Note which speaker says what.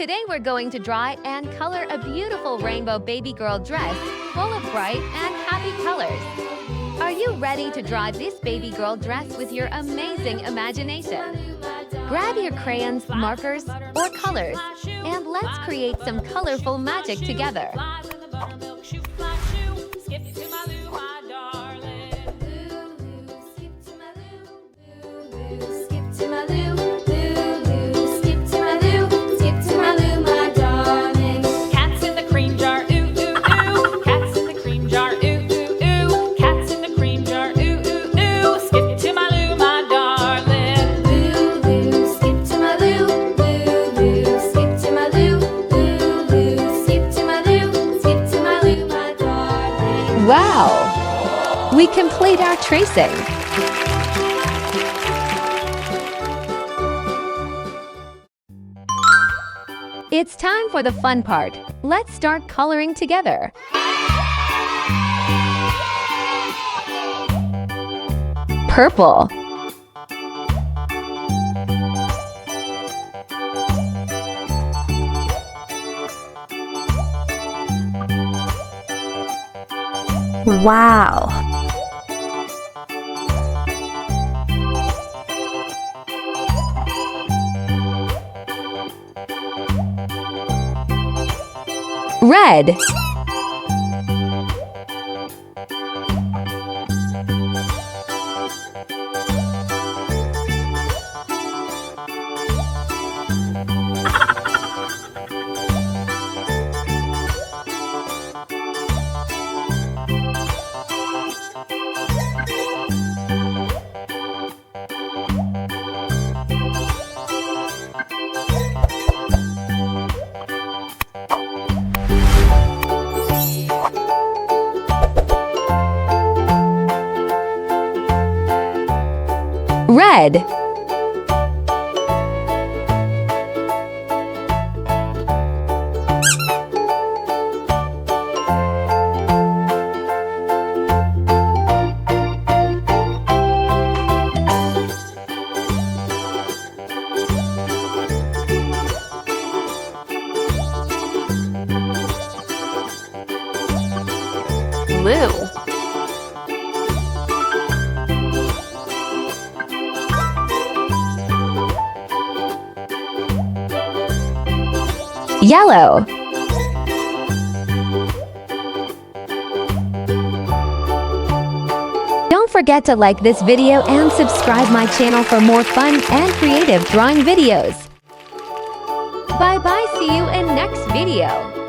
Speaker 1: Today we're going to dry and color a beautiful rainbow baby girl dress full of bright and happy colors. Are you ready to dry this baby girl dress with your amazing imagination? Grab your crayons, markers, or colors, and let's create some colorful magic together. Wow! We complete our tracing. It's time for the fun part. Let's start coloring together. Purple. Wow! Red. Red. Blue. Yellow. Don't forget to like this video and subscribe my channel for more fun and creative drawing videos. Bye bye, see you in next video.